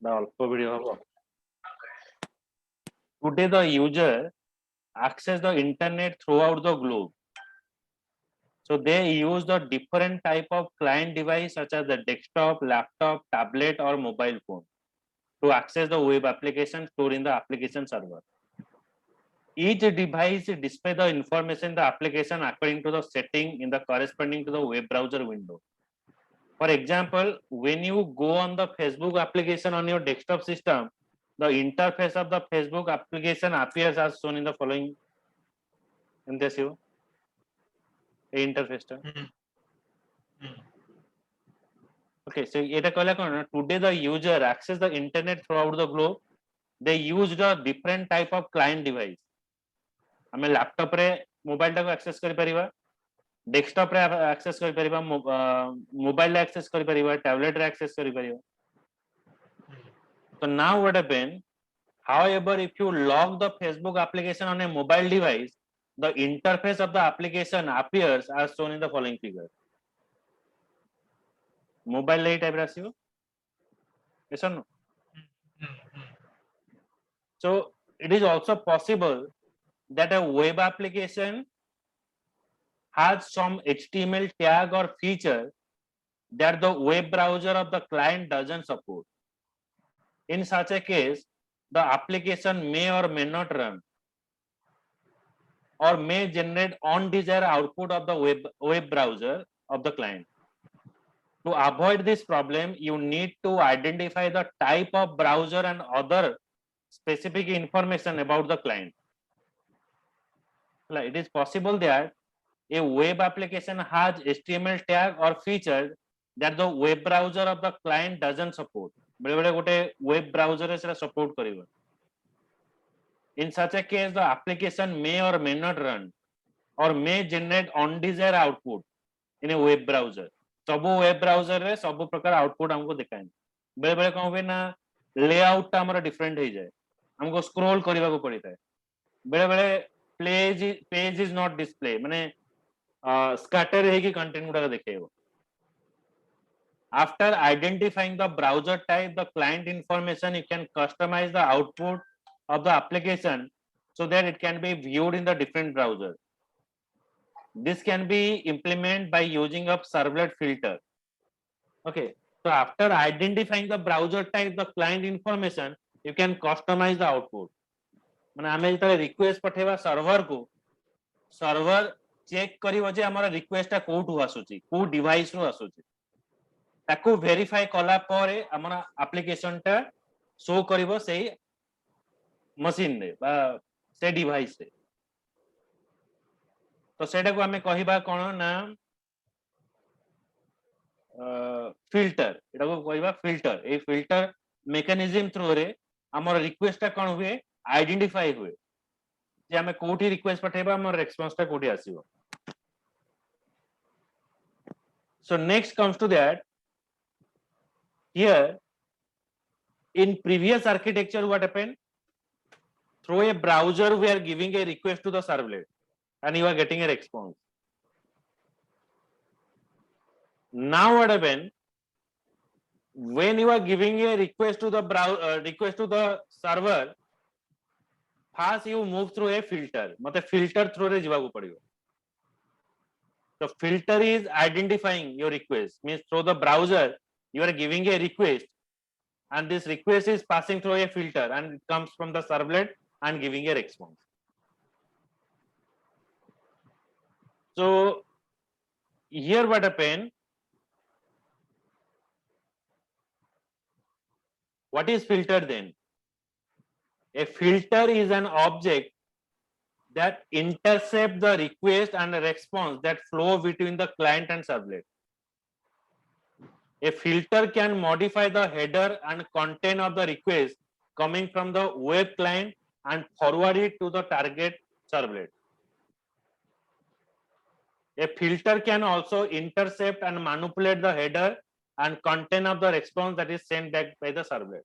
The alpha video. Today the user access the internet throughout the globe. So they use the different type of client device such as the desktop, laptop, tablet or mobile phone to access the web application stored in the application server. Each device display the information in the application according to the setting in the corresponding to the web browser window. For example, when you go on the Facebook application on your desktop system, the interface of the Facebook application appears as shown in the following in this view. Interface. Okay, so এটা কইলা কোন today the user access the internet throughout the globe. They use the different type of client device. ଆମେ laptop ରେ mobile ଟାକୁ access କରି परिबा, desktop ରେ access କରି परिबा, mobile ରେ access କରି परिबा, tablet ରେ access କରି परिबा. So now what happen? However, if you log the Facebook application on a mobile device, the interface of the application appears as shown in the following figure. Mobile lay type ratio. Yes or no? So it is also possible that a web application has some HTML tag or feature that the web browser of the client doesn't support. In such a case, the application may or may not run or may generate undesired output of the web browser of the client. To avoid this problem, you need to identify the type of browser and other specific information about the client. It is possible that a web application has HTML tag or feature that the web browser of the client doesn't support. Web browser is support kariba. In such a case, the application may or may not run or may generate undesired output in a web browser. सबो web browser रे सबो प्रकार output हमको दिखाए बेले बेले कौन हुए ना लेआउट टा हमारा डिफरेंट हो जाए हमको स्क्रॉल करने को पड़ता है बेले बेले पेज इज नॉट डिस्प्ले माने स्कैटर है कि कंटेंट गुड़ा दिखेगा. After identifying the browser type, the client information, you can customize the output of the application so that it can be viewed in the different browser. This can be implemented by using a servlet filter. Okay, so after identifying the browser type, the client information, you can customize the output. माने आमे जतले request पठेबा server को server check करिवो जे हमर request ता कोठु आसुची को device रो आसुची ताको verify कला परे हमर एप्लीकेशन ता शो करिवो सेही मशीन रे बा से डिवाइस रे. तो सेटा को हमें कहिबा कोन ना फिल्टर एटा को कहिबा फिल्टर. ए फिल्टर मेकानिज्म थ्रू रे हमर रिक्वेस्ट ता कोन हुए आइडेंटिफाई हुए जे हमें कोठी रिक्वेस्ट पठेबा हमर रेस्पॉन्स ता कोठी आसीबो. So next comes to that, here in previous architecture what happened, through a browser we are giving a request to the servlet and you are getting a response. Now what happened, when you are giving a request to the request to the server, first you move through a filter. मतलब filter through रे जीवा को पड़ेगा. The filter is identifying your request, means through the browser you are giving a request and this request is passing through a filter and it comes from the servlet and giving a response. So here what happened, what is filter then? A filter is an object that intercept the request and the response that flow between the client and servlet. A filter can modify the header and content of the request coming from the web client and forward it to the target servlet. A filter can also intercept and manipulate the header and content of the response that is sent back by the servlet.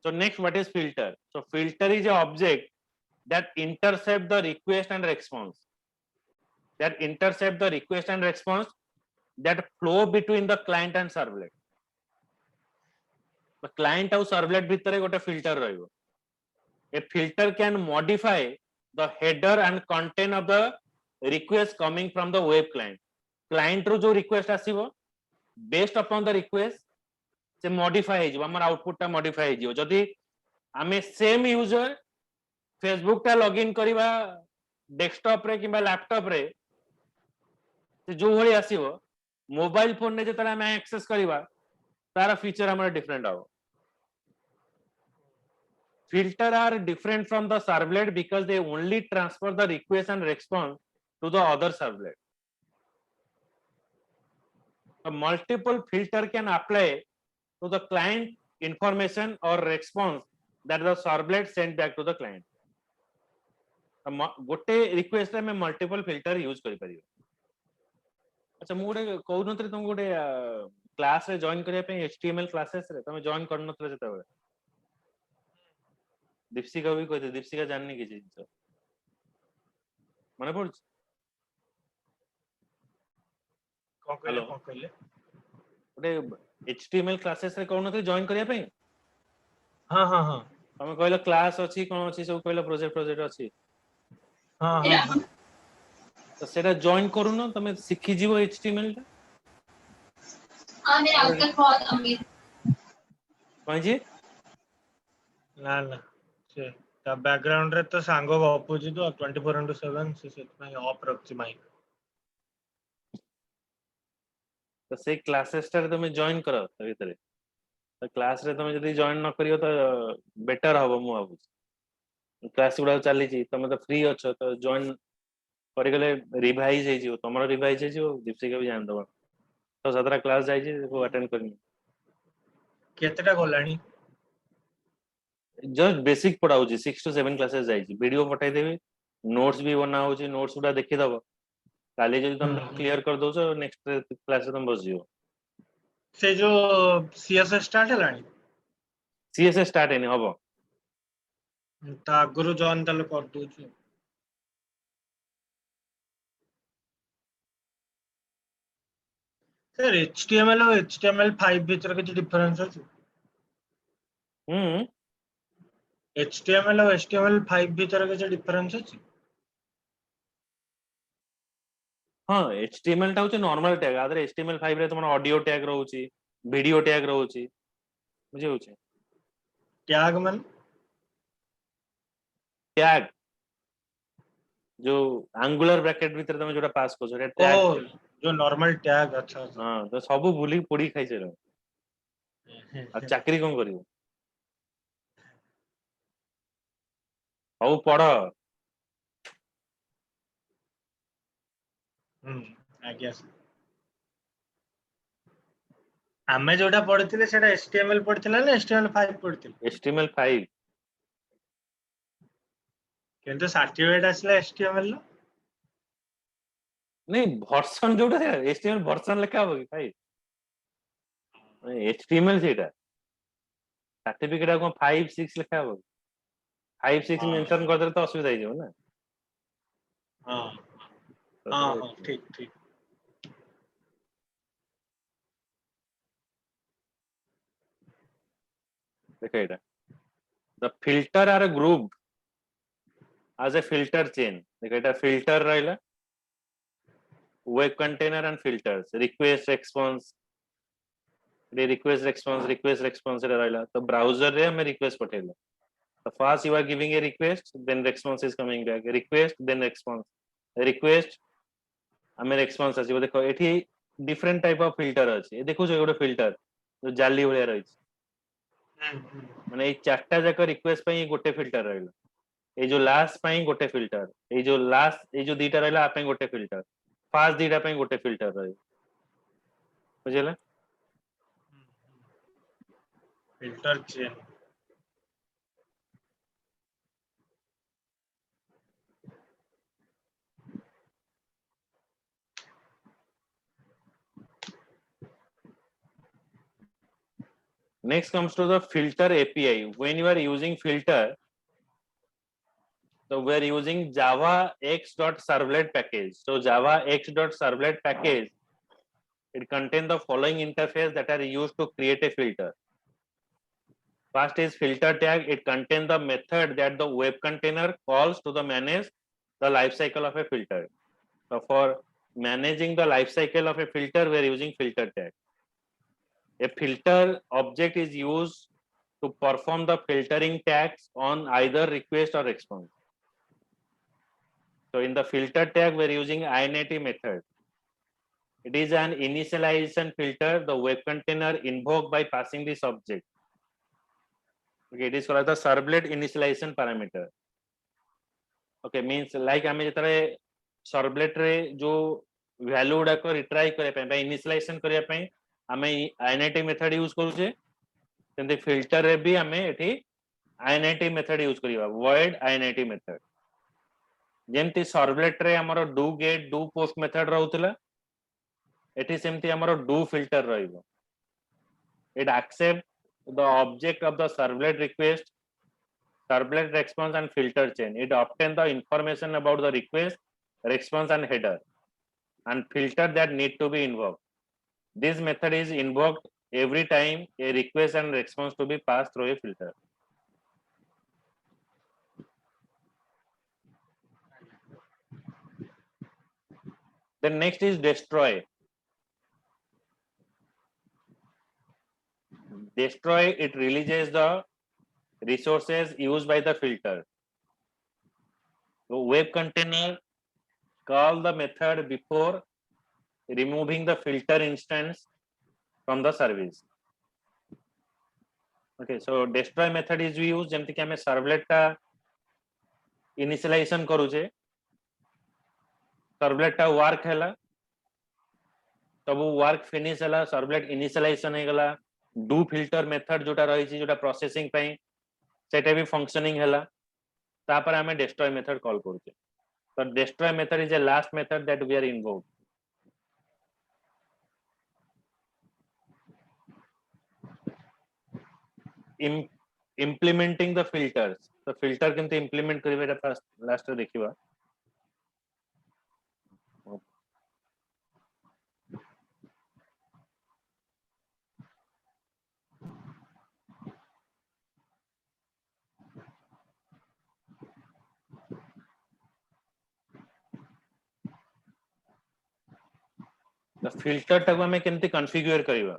So next, what is filter? So filter is an object that intercept the request and response. That intercept the request and response that flow between the client and servlet. the client ଆଉ servlet ଭିତରେ ଗୋଟେ filter ରହିବ. A filter can modify the header and content of the request coming from the web client. Client ରୁ ଯୋଉ request ଆସିବ based upon the request से modify ହେଇଯିବ, ଆମର output ଟା modify ହେଇଯିବ. ଯଦି ଆମେ same user Facebook ଟା login କରିବା desktop ରେ किंबा laptop रे से जो भଳି ଆସିବ मोबाइल फोन रे जेतले ଆମେ access କରିବା तार feature हमर different हबो. Filter are different from the servlet because they only transfer the request and response to the other servlet. A multiple filter can apply to the client information or response that the servlet sent back to the client. गोटे request रे में multiple filter use करि परियो. अच्छा मु गोटे कहू नथि तुम गोटे क्लास रे जॉइन करिया पे एचटीएमएल क्लासेस रे तुम जॉइन कर नथले जते बेले दीप्सिका भी कहते दीप्सिका जाननी कि जिंस माने पड़ कोन कहले गोटे एचटीएमएल क्लासेस रे कहू नथि जॉइन करिया पे. हां हां हां तुम कहलो क्लास अछि कोन अछि सब कहलो प्रोजेक्ट अछि. हां हां तो सेटा जॉइन करू न तुम सिखि जीवो एचटीएमएल टा. हां मेरे अंकल बहुत अमीर कौन जी ना ना से ता बैकग्राउंड रे तो सांगो गपुची तो 24/7 से में ऑफ रखची माइक. तो से क्लासेस टा तुम जॉइन करो त भीतर तो क्लास रे तुम जदी जॉइन न करियो तो बेटर हबो मु भाबु. क्लास गुडा चली छी तुम तो फ्री अछो तो जॉइन करि गले रिवाइज हे जिवो तमरो रिवाइज हे जिवो दीप्सिका भी जान दबो तो सतरा क्लास जाई छी वो अटेंड करनी केतेटा गलानी जस्ट बेसिक पढ़ाऊ छी 6 to 7 क्लासेस जाई छी वीडियो पठाई देबी नोट्स भी बना हो छी नोट्स गुडा देखि दबो काली जदी तुम क्लियर कर दो सो नेक्स्ट क्लास तुम बस जिवो. से जो सीएसएस स्टार्ट हलानी सीएसएस स्टार्ट हेनी हबो ता गुरु जॉइन तले कर दू छी. सर एचटीएमएल और एचटीएमएल5 भीतर के डिफरेंस अछि. एचटीएमएल और एचटीएमएल5 भीतर के डिफरेंस अछि. हां एचटीएमएल टा होचे नॉर्मल टैग आदर एचटीएमएल5 रे तुम ऑडियो टैग रहउची वीडियो टैग रहउची बुझे होचे टैग मन टैग जो एंगुलर ब्रैकेट भीतर तुम जोटा पास को रे ओ टैग जो नॉर्मल टैग अच्छा अच्छा. हां तो सब भूली पड़ी खाइ छे आ चाकरी कोन करियो औ पढ़ आज्ञा सर आमे जोटा पढ़िथिले सेटा एचटीएमएल पढ़िथिला ना एचटीएमएल5 पढ़िथिले HTML5 किंतु सर्टिफिकेट आसला एचटीएमएल लो नहीं वर्जन जोटा HTML वर्जन लिखा हो कि भाई HTML सेटा सर्टिफिकेट को 5 6 लिखा हो 5 6 मेंशन कर दे तो असुविधा हो जाओ ना. हां हां हां ठीक ठीक देखो एटा the filter are grouped as a filter chain. देखो एटा filter रहला web container and filters request response request response रे रहला तो ब्राउज़र रे हमें रिक्वेस्ट पठेला तो first you are giving a request then response is coming back request then response request हमें response आसी देखो एठी different type of filter अछि. देखो जो एगोटे filter जो जाली भलिया रही माने ए चारटा जाक रिक्वेस्ट पई गोटे फिल्टर रहला ए जो लास्ट पई गोटे फिल्टर ए जो लास्ट ए जो दीटा रहला आपे गोटे फिल्टर फास्ट दीटा पई गोटे फिल्टर रही बुझला. Filter chain Next comes to the filter API. When you are using filter, so we are using Java X.servlet package. So Java X.servlet package, it contains the following interface that are used to create a filter. First is filter tag. It contains the method that the web container calls to the manage the life cycle of a filter. So for managing the life cycle of a filter, we are using filter tag. A filter object is used to perform the filtering tags on either request or response. So in the filter tag, we are using init method. It is an initialization filter. The web container invoked by passing this object. Okay, it is called the servlet initialization parameter. Okay, means like आमे जेतरे servlet रे जो value गुडा को retry करे पे initialization करे पे आमे init method use करूचे सेंते filter रे भी आमे एठी init method use करिवा void init method जेमती servlet रे हमरो do get do post method रहउतला एठी सेमती हमरो do filter रहिबो it accept the object of the servlet request servlet response and filter chain. It obtains the information about the request, response and header and filter that need to be invoked. This method is invoked every time a request and response to be passed through a filter. Then next is destroy. Destroy, it releases the resources used by the filter. So web container call the method before removing the filter instance from the service. Okay, so destroy method is used जेमति कि हमें servlet का initialization करूचे servlet का work हैला तब वो work finish हैला servlet initialization है गला do filter method जोटा रही ची जोटा processing पे सेटे भी functioning हैला तापर हमें destroy method call करूचे so destroy method is a last method that we are invoked. Implementing the filters. So filter केमती implement करिवे first last रे देखिवा the filter टाको हमें केमती configure करिवा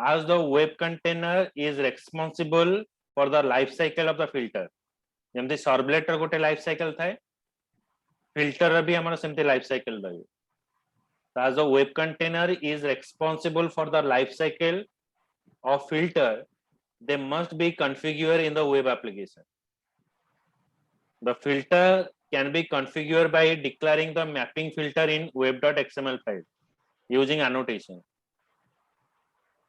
as the web container is responsible for the life cycle of the filter जेमती servlet ର गोटे life cycle थाए filter ର भी हमर सेमती life cycle रही as the web container is responsible for the life cycle of filter they must be configured in the web application. The filter can be configured by declaring the mapping filter in web.xml file using annotation.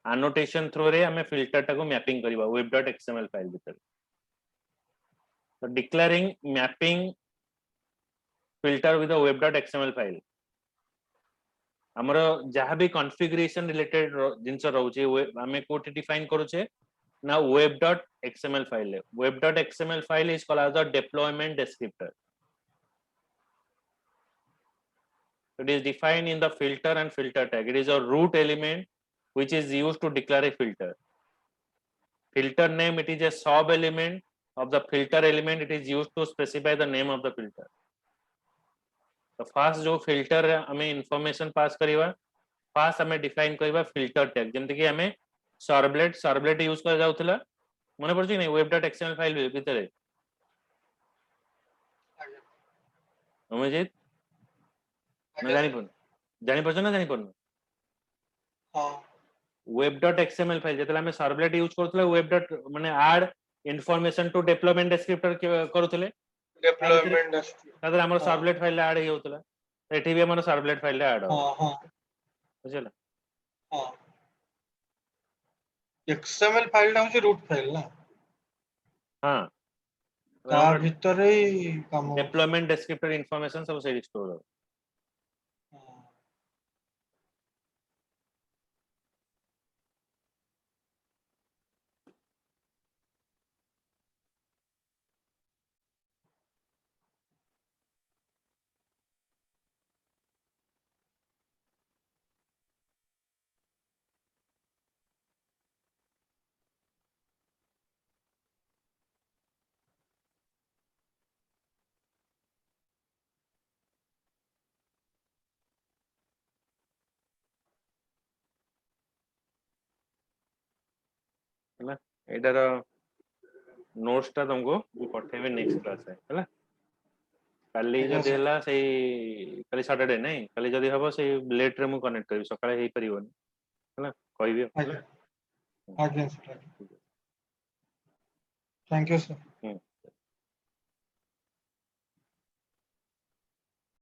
Annotation through रे हमें filter टाको mapping करिवा web.xml file भीतर. So declaring mapping filter with the web.xml file. हमरो जहाँ भी configuration related जिनसे रहूचे हमें coat define करूचे ना web.xml file है. Web.xml file is called as the deployment descriptor. It is defined in the filter and filter tag. It is a root element which is used to declare a filter. Filter name, it is a sub element of the filter element. It is used to specify the name of the filter. The first जो filter हमें information pass करिवा first हमें define करिवा filter tag जेमते कि हमें servlet use कर जाउथला मने पड़छि नै web.xml file भितरे अमजित मैं जानि पड़छ ना जानि पड़न हां web.xml फाइल जेतला हमें servlet use करथले web. माने add information to deployment descriptor करूथले डेवलपमेंट तादर हमर servlet फाइल add हे होतला एठी भी हमर servlet फाइल add हो हां हां बुझला हां XML फाइल टा होची रूट फाइल ना हां ता भितरे काम deployment descriptor information सब से स्टोर हो ହେଲା ଏଇଟାର ନୋट्स ଟା तुमको ମୁଁ ପଠେଇବି ନେକ୍ସଟ କ୍ଲାସ୍ ରେ ହେଲା କାଲି ଆଜ୍ଞା ଯଦି sir। ହେଲା ସେଇ କାଲି ସଟରଡେ ନାଇଁ କାଲି ଯଦି ହବ ସେଇ ଲେଟ୍ ରେ ମୁଁ କନେକ୍ଟ କରିବି ସକାଳେ ହେଇପାରିବନି ହେଲା କହିବି ଆଉ, ହେଲା ଆଜ୍ଞା sir। Thank you sir।